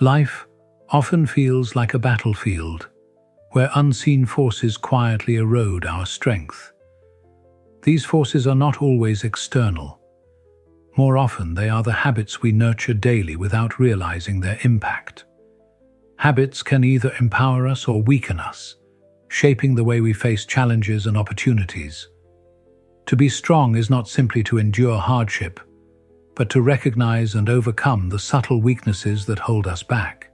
Life often feels like a battlefield, where unseen forces quietly erode our strength. These forces are not always external. More often, they are the habits we nurture daily without realizing their impact. Habits can either empower us or weaken us, shaping the way we face challenges and opportunities. To be strong is not simply to endure hardship, but to recognize and overcome the subtle weaknesses that hold us back.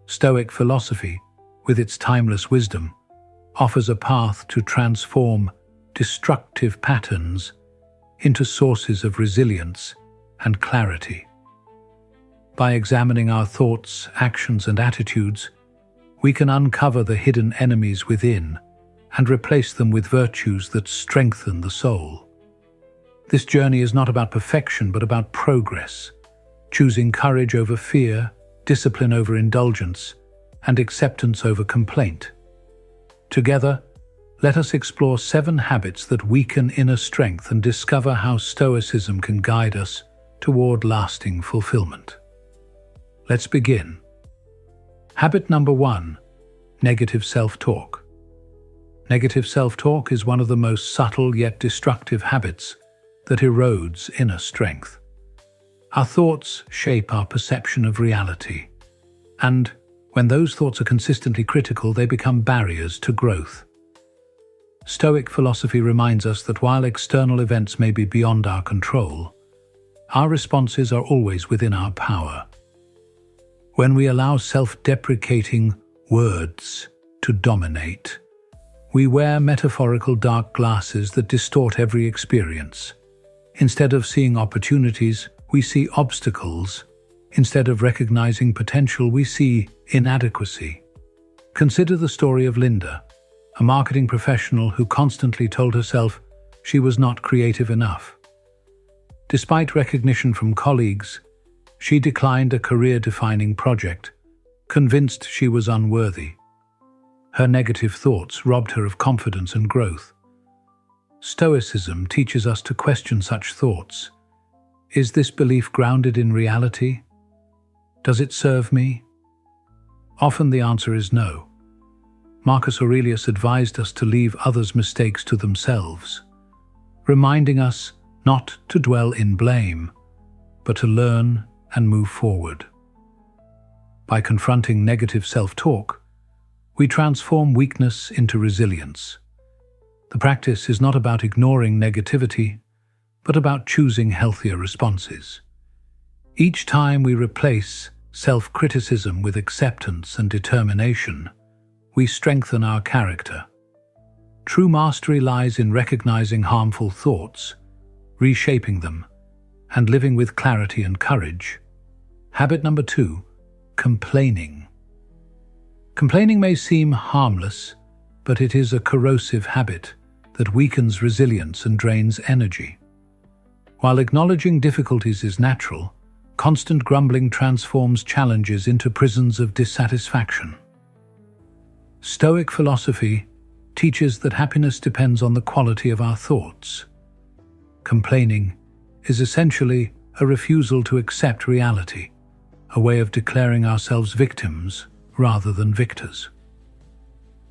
Stoic philosophy, with its timeless wisdom, offers a path to transform destructive patterns into sources of resilience and clarity. By examining our thoughts, actions, and attitudes, we can uncover the hidden enemies within and replace them with virtues that strengthen the soul. This journey is not about perfection, but about progress, choosing courage over fear, discipline over indulgence, and acceptance over complaint. Together, let us explore 7 habits that weaken inner strength and discover how Stoicism can guide us toward lasting fulfillment. Let's begin. Habit number 1: negative self-talk. Negative self-talk is one of the most subtle yet destructive habits that erodes inner strength. Our thoughts shape our perception of reality, and when those thoughts are consistently critical, they become barriers to growth. Stoic philosophy reminds us that while external events may be beyond our control, our responses are always within our power. When we allow self-deprecating words to dominate, we wear metaphorical dark glasses that distort every experience. Instead of seeing opportunities, we see obstacles. Instead of recognizing potential, we see inadequacy. Consider the story of Linda, a marketing professional who constantly told herself she was not creative enough. Despite recognition from colleagues, she declined a career-defining project, convinced she was unworthy. Her negative thoughts robbed her of confidence and growth. Stoicism teaches us to question such thoughts. Is this belief grounded in reality? Does it serve me? Often the answer is no. Marcus Aurelius advised us to leave others' mistakes to themselves, reminding us not to dwell in blame, but to learn and move forward. By confronting negative self-talk, we transform weakness into resilience. The practice is not about ignoring negativity, but about choosing healthier responses. Each time we replace self-criticism with acceptance and determination, we strengthen our character. True mastery lies in recognizing harmful thoughts, reshaping them, and living with clarity and courage. Habit number 2: complaining. Complaining may seem harmless, but it is a corrosive habit that weakens resilience and drains energy. While acknowledging difficulties is natural, constant grumbling transforms challenges into prisons of dissatisfaction. Stoic philosophy teaches that happiness depends on the quality of our thoughts. Complaining is essentially a refusal to accept reality, a way of declaring ourselves victims rather than victors.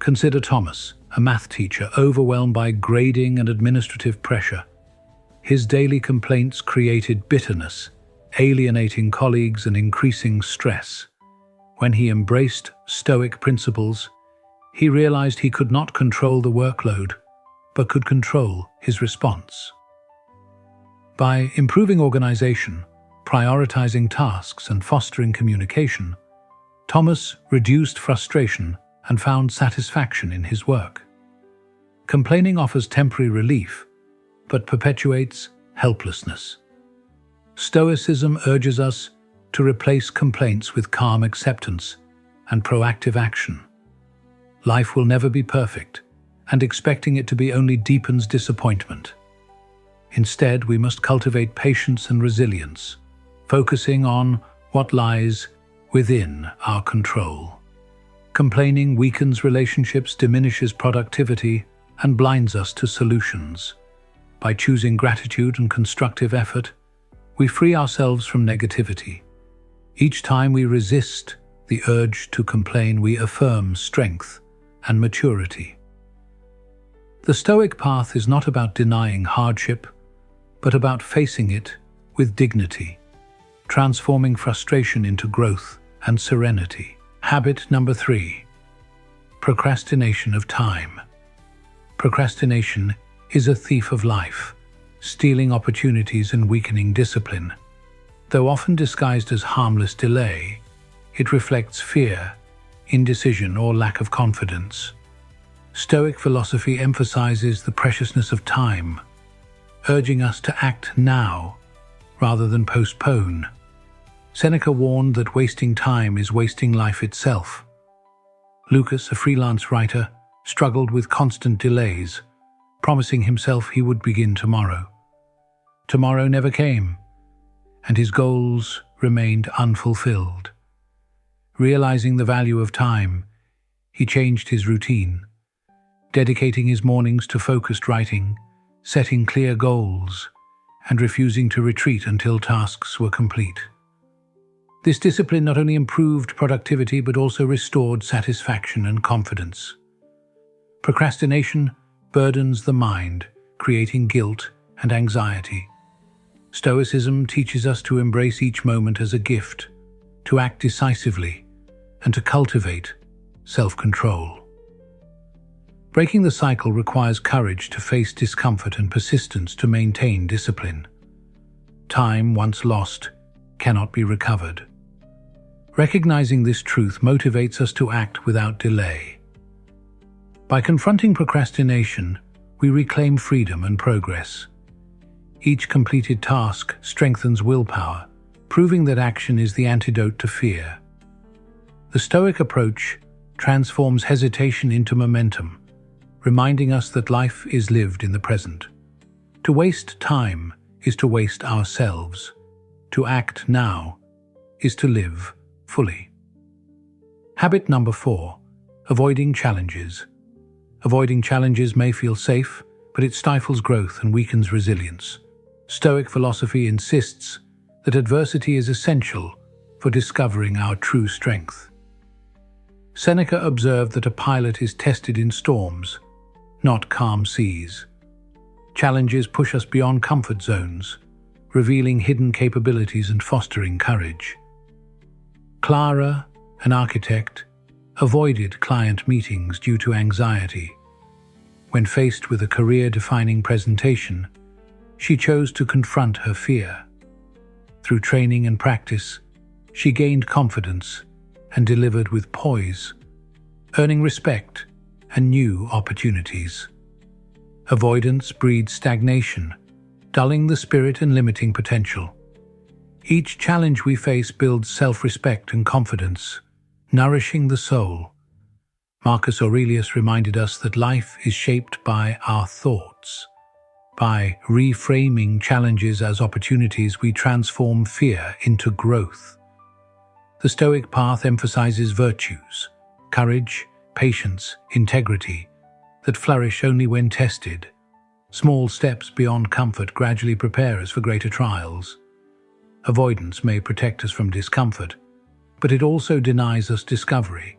Consider Thomas, a math teacher overwhelmed by grading and administrative pressure. His daily complaints created bitterness, alienating colleagues and increasing stress. When he embraced Stoic principles, he realized he could not control the workload, but could control his response. By improving organization, prioritizing tasks, and fostering communication, Thomas reduced frustration and found satisfaction in his work. Complaining offers temporary relief, but perpetuates helplessness. Stoicism urges us to replace complaints with calm acceptance and proactive action. Life will never be perfect, and expecting it to be only deepens disappointment. Instead, we must cultivate patience and resilience, focusing on what lies within our control. Complaining weakens relationships, diminishes productivity, and blinds us to solutions. By choosing gratitude and constructive effort, we free ourselves from negativity. Each time we resist the urge to complain, we affirm strength and maturity. The Stoic path is not about denying hardship, but about facing it with dignity, transforming frustration into growth and serenity. Habit number 3. Procrastination of time. Procrastination is a thief of life, stealing opportunities and weakening discipline. Though often disguised as harmless delay, it reflects fear, indecision, or lack of confidence. Stoic philosophy emphasizes the preciousness of time, urging us to act now rather than postpone. Seneca warned that wasting time is wasting life itself. Lucas, a freelance writer, struggled with constant delays, promising himself he would begin tomorrow. Tomorrow never came, and his goals remained unfulfilled. Realizing the value of time, he changed his routine, dedicating his mornings to focused writing, setting clear goals, and refusing to retreat until tasks were complete. This discipline not only improved productivity but also restored satisfaction and confidence. Procrastination burdens the mind, creating guilt and anxiety. Stoicism teaches us to embrace each moment as a gift, to act decisively, and to cultivate self-control. Breaking the cycle requires courage to face discomfort and persistence to maintain discipline. Time, once lost, cannot be recovered. Recognizing this truth motivates us to act without delay. By confronting procrastination, we reclaim freedom and progress. Each completed task strengthens willpower, proving that action is the antidote to fear. The Stoic approach transforms hesitation into momentum, reminding us that life is lived in the present. To waste time is to waste ourselves. To act now is to live fully. Habit number 4. Avoiding challenges. Avoiding challenges may feel safe, but it stifles growth and weakens resilience. Stoic philosophy insists that adversity is essential for discovering our true strength. Seneca observed that a pilot is tested in storms, not calm seas. Challenges push us beyond comfort zones, revealing hidden capabilities and fostering courage. Clara, an architect, avoided client meetings due to anxiety. When faced with a career-defining presentation, she chose to confront her fear. Through training and practice, she gained confidence and delivered with poise, earning respect and new opportunities. Avoidance breeds stagnation, dulling the spirit and limiting potential. Each challenge we face builds self-respect and confidence, nourishing the soul. Marcus Aurelius reminded us that life is shaped by our thoughts. By reframing challenges as opportunities, we transform fear into growth. The Stoic path emphasizes virtues, courage, patience, integrity, that flourish only when tested. Small steps beyond comfort gradually prepare us for greater trials. Avoidance may protect us from discomfort, but it also denies us discovery.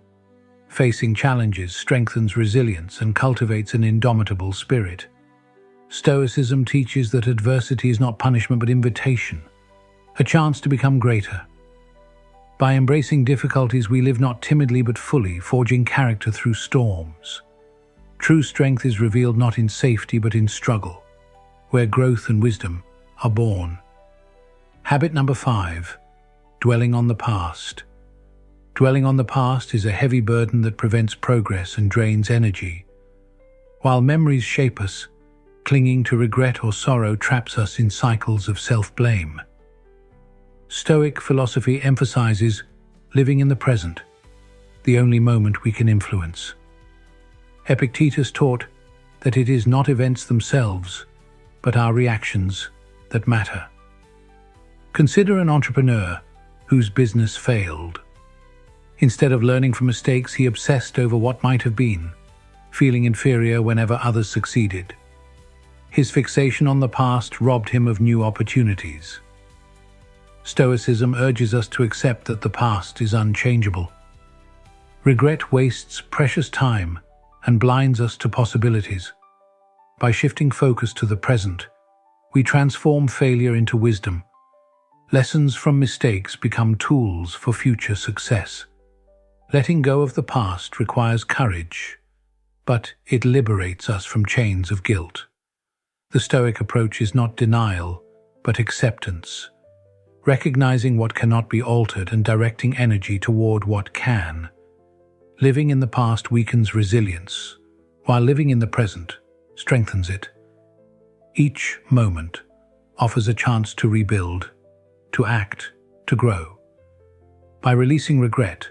Facing challenges strengthens resilience and cultivates an indomitable spirit. Stoicism teaches that adversity is not punishment but invitation, a chance to become greater. By embracing difficulties, we live not timidly but fully, forging character through storms. True strength is revealed not in safety but in struggle, where growth and wisdom are born. Habit number 5. Dwelling on the past. Dwelling on the past is a heavy burden that prevents progress and drains energy. While memories shape us, clinging to regret or sorrow traps us in cycles of self-blame. Stoic philosophy emphasizes living in the present, the only moment we can influence. Epictetus taught that it is not events themselves, but our reactions that matter. Consider an entrepreneur whose business failed. Instead of learning from mistakes, he obsessed over what might have been, feeling inferior whenever others succeeded. His fixation on the past robbed him of new opportunities. Stoicism urges us to accept that the past is unchangeable. Regret wastes precious time and blinds us to possibilities. By shifting focus to the present, we transform failure into wisdom. Lessons from mistakes become tools for future success. Letting go of the past requires courage, but it liberates us from chains of guilt. The Stoic approach is not denial, but acceptance, recognizing what cannot be altered and directing energy toward what can. Living in the past weakens resilience, while living in the present strengthens it. Each moment offers a chance to rebuild, to act, to grow. By releasing regret,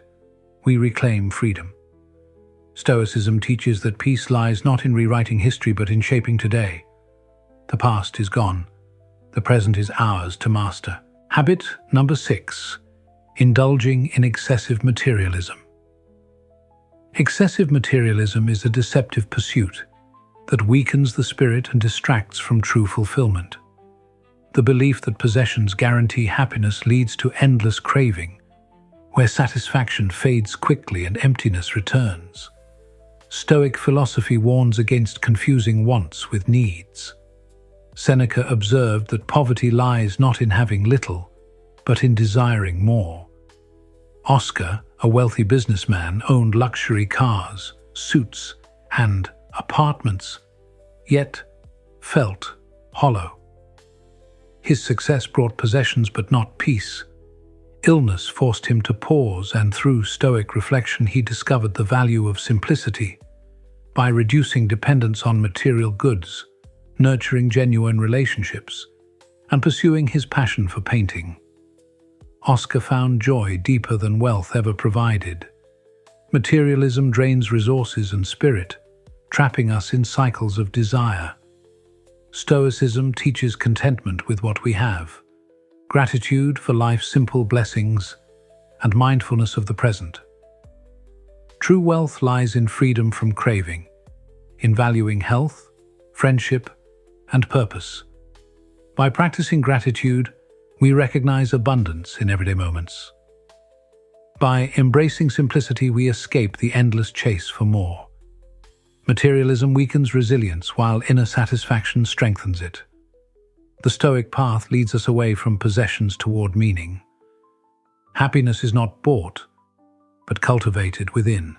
we reclaim freedom. Stoicism teaches that peace lies not in rewriting history but in shaping today. The past is gone. The present is ours to master. Habit number 6. Indulging in excessive materialism. Excessive materialism is a deceptive pursuit that weakens the spirit and distracts from true fulfillment. The belief that possessions guarantee happiness leads to endless craving, where satisfaction fades quickly and emptiness returns. Stoic philosophy warns against confusing wants with needs. Seneca observed that poverty lies not in having little, but in desiring more. Oscar, a wealthy businessman, owned luxury cars, suits, and apartments, yet felt hollow. His success brought possessions but not peace. Illness forced him to pause, and through Stoic reflection he discovered the value of simplicity. By reducing dependence on material goods, nurturing genuine relationships, and pursuing his passion for painting, Oscar found joy deeper than wealth ever provided. Materialism drains resources and spirit, trapping us in cycles of desire. Stoicism teaches contentment with what we have, gratitude for life's simple blessings, and mindfulness of the present. True wealth lies in freedom from craving, in valuing health, friendship, and purpose. By practicing gratitude, we recognize abundance in everyday moments. By embracing simplicity, we escape the endless chase for more. Materialism weakens resilience, while inner satisfaction strengthens it. The Stoic path leads us away from possessions toward meaning. Happiness is not bought, but cultivated within.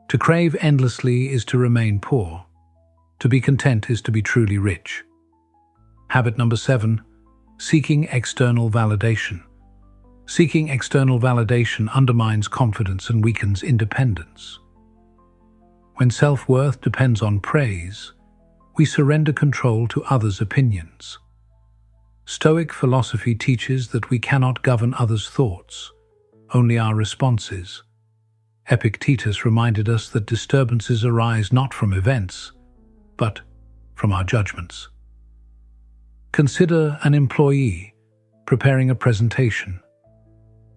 To crave endlessly is to remain poor. To be content is to be truly rich. Habit number 7. Seeking external validation. Seeking external validation undermines confidence and weakens independence. When self-worth depends on praise, we surrender control to others' opinions. Stoic philosophy teaches that we cannot govern others' thoughts, only our responses. Epictetus reminded us that disturbances arise not from events, but from our judgments. Consider an employee preparing a presentation.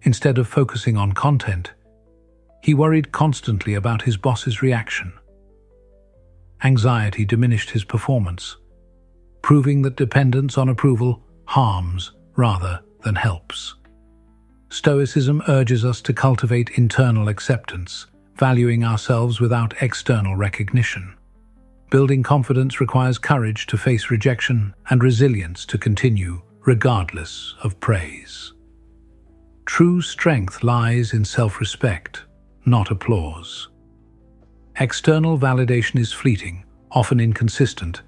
Instead of focusing on content, he worried constantly about his boss's reaction. Anxiety diminished his performance, proving that dependence on approval harms rather than helps. Stoicism urges us to cultivate internal acceptance, valuing ourselves without external recognition. Building confidence requires courage to face rejection and resilience to continue regardless of praise. True strength lies in self-respect, not applause. External validation is fleeting, often inconsistent,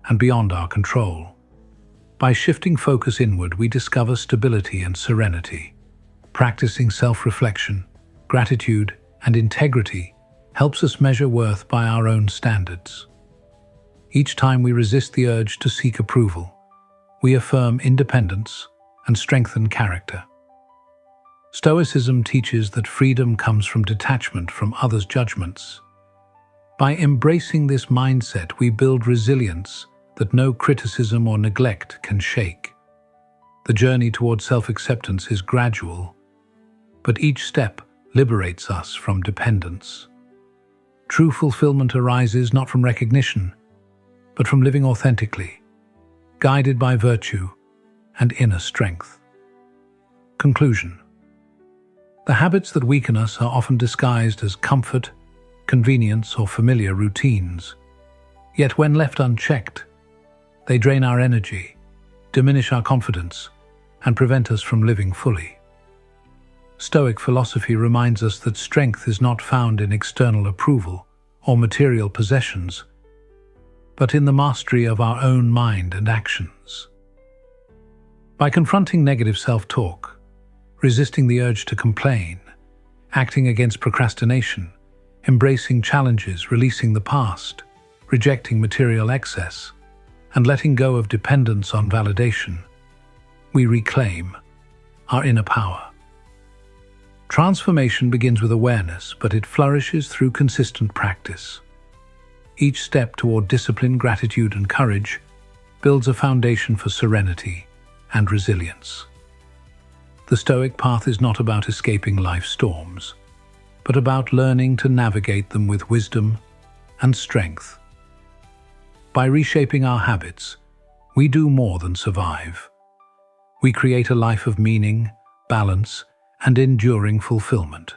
and beyond our control. By shifting focus inward, we discover stability and serenity. Practicing self-reflection, gratitude, and integrity helps us measure worth by our own standards. Each time we resist the urge to seek approval, we affirm independence and strengthen character. Stoicism teaches that freedom comes from detachment from others' judgments. By embracing this mindset, we build resilience that no criticism or neglect can shake. The journey toward self-acceptance is gradual, but each step liberates us from dependence. True fulfillment arises not from recognition, but from living authentically, guided by virtue and inner strength. Conclusion. The habits that weaken us are often disguised as comfort, convenience, or familiar routines. Yet when left unchecked, they drain our energy, diminish our confidence, and prevent us from living fully. Stoic philosophy reminds us that strength is not found in external approval or material possessions, but in the mastery of our own mind and actions. By confronting negative self-talk, resisting the urge to complain, acting against procrastination, embracing challenges, releasing the past, rejecting material excess, and letting go of dependence on validation, we reclaim our inner power. Transformation begins with awareness, but it flourishes through consistent practice. Each step toward discipline, gratitude, and courage builds a foundation for serenity and resilience. The Stoic path is not about escaping life's storms, but about learning to navigate them with wisdom and strength. By reshaping our habits, we do more than survive. We create a life of meaning, balance, and enduring fulfillment.